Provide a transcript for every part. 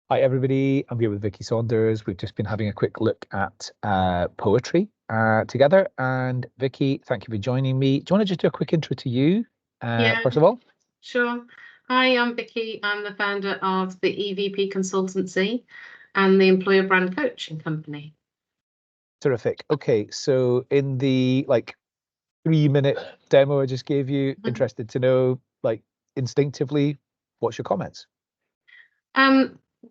Hi, everybody. I'm here with Vicki Saunders. We've just been having a quick look at poetry together. And Vicki, thank you for joining me. Do you want to just do a quick intro to you, first of all? Sure. Hi, I'm Vicki. I'm the founder of the EVP Consultancy and the employer brand coaching company. Terrific. Okay, so in the 3-minute demo I just gave you, interested to know, instinctively, what's your comments?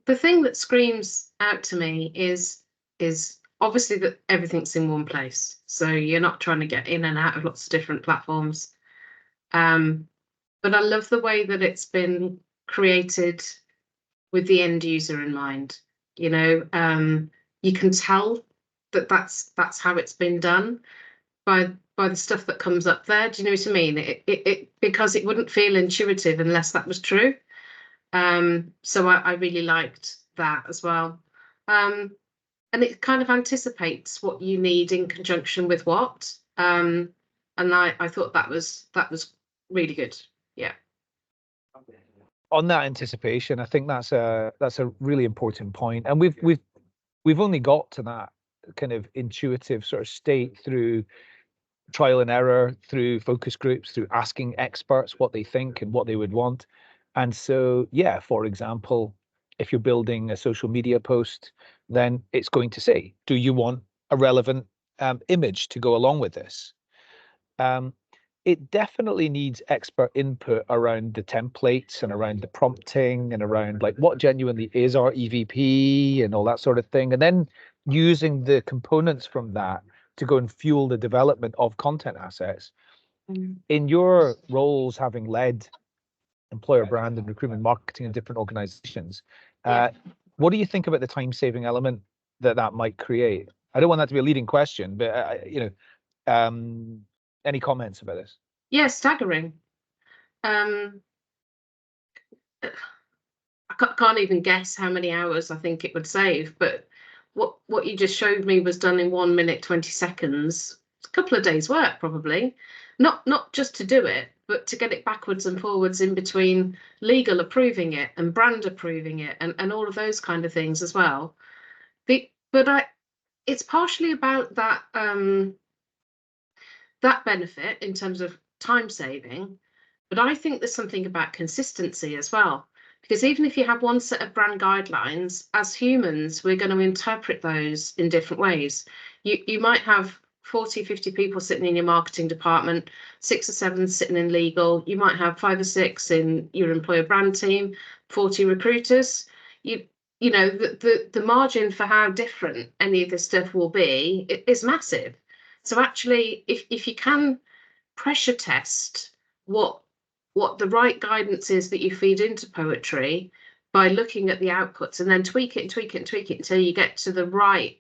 The thing that screams out to me is obviously that everything's in one place. So you're not trying to get in and out of lots of different platforms. But I love the way that it's been created with the end user in mind. You can tell that that's how it's been done by the stuff that comes up there. Do you know what I mean? It because it wouldn't feel intuitive unless that was true. So I really liked that as well. And it kind of anticipates what you need in conjunction with what. And I thought that was really good. Yeah. On that anticipation, I think that's a really important point, and we've only got to that kind of intuitive sort of state through trial and error, through focus groups, through asking experts what they think and what they would want. And so, yeah, for example, if you're building a social media post, then it's going to say, do you want a relevant image to go along with this? It definitely needs expert input around the templates and around the prompting and around what genuinely is our EVP and all that sort of thing. And then using the components from that to go and fuel the development of content assets. In your roles, having led employer brand and recruitment marketing in different organizations, what do you think about the time-saving element that might create? I don't want that to be a leading question, but any comments about this? Yeah, staggering. I can't even guess how many hours I think it would save, but what you just showed me was done in 1 minute 20 seconds. It's a couple of days' work, probably. Not just to do it, but to get it backwards and forwards in between legal approving it and brand approving it and all of those kind of things as well. It's partially about that that benefit in terms of time saving, but I think there's something about consistency as well. Because even if you have one set of brand guidelines, as humans, we're going to interpret those in different ways. You might have 40, 50 people sitting in your marketing department, 6 or 7 sitting in legal. You might have 5 or 6 in your employer brand team, 40 recruiters. You know, the margin for how different any of this stuff will be is massive. So actually, if you can pressure test what the right guidance is that you feed into poetry by looking at the outputs and then tweak it and tweak it and tweak it until you get to the right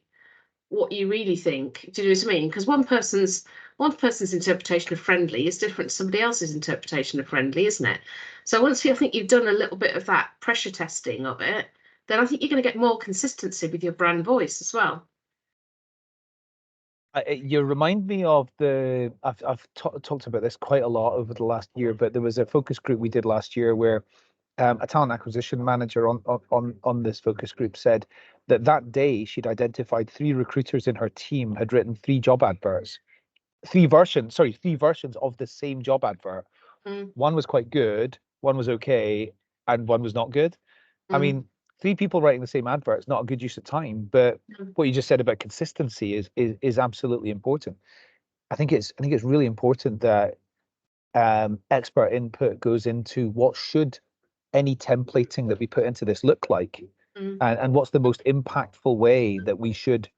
what you really think. Do you know what I mean? Because one person's interpretation of friendly is different to somebody else's interpretation of friendly, isn't it? So once I think you've done a little bit of that pressure testing of it, then I think you're going to get more consistency with your brand voice as well. You remind me of I've talked about this quite a lot over the last year, but there was a focus group we did last year where a talent acquisition manager on this focus group said that day she'd identified 3 recruiters in her team had written 3 job adverts, 3 versions of the same job advert. One was quite good, one was okay, and one was not good. I mean, 3 people writing the same advert is not a good use of time, but what you just said about consistency is absolutely important. I think it's really important that expert input goes into what should any templating that we put into this look like, and what's the most impactful way that we should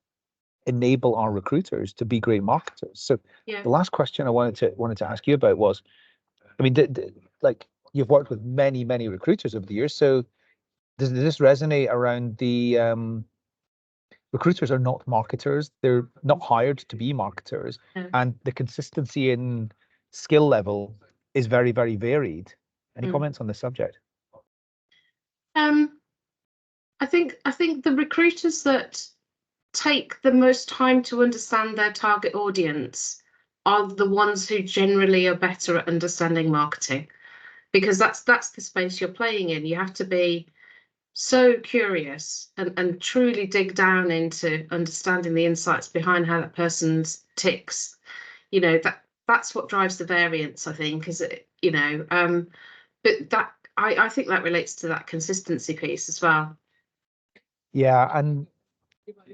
enable our recruiters to be great marketers. So the last question I wanted to ask you about was, I mean, you've worked with many recruiters over the years, so does this resonate around the recruiters are not marketers, they're not hired to be marketers, and the consistency in skill level is very varied. Any comments on this subject? I think the recruiters that take the most time to understand their target audience are the ones who generally are better at understanding marketing, because that's the space you're playing in. You have to be so curious and truly dig down into understanding the insights behind how that person's ticks, you know, that's what drives the variance, I think, is it, you know, but that I think that relates to that consistency piece as well. Yeah, and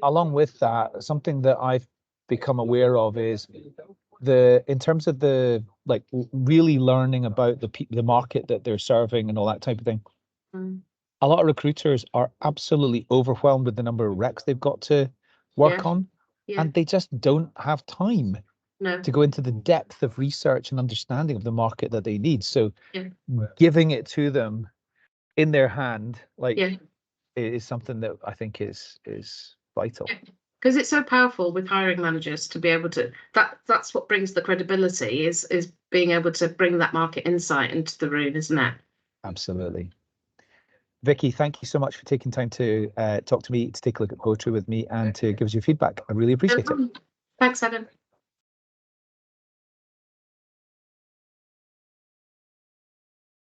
along with that, something that I've become aware of is in terms of the like really learning about the market that they're serving and all that type of thing. A lot of recruiters are absolutely overwhelmed with the number of recs they've got to work on, and they just don't have time to go into the depth of research and understanding of the market that they need. So giving it to them in their hand, like, is something that I think is vital. Because it's so powerful with hiring managers to be able to, that's what brings the credibility, is being able to bring that market insight into the room, isn't it? Absolutely. Vicki, thank you so much for taking time to talk to me, to take a look at poetry with me, and to give us your feedback. I really appreciate it. Thanks, Adam.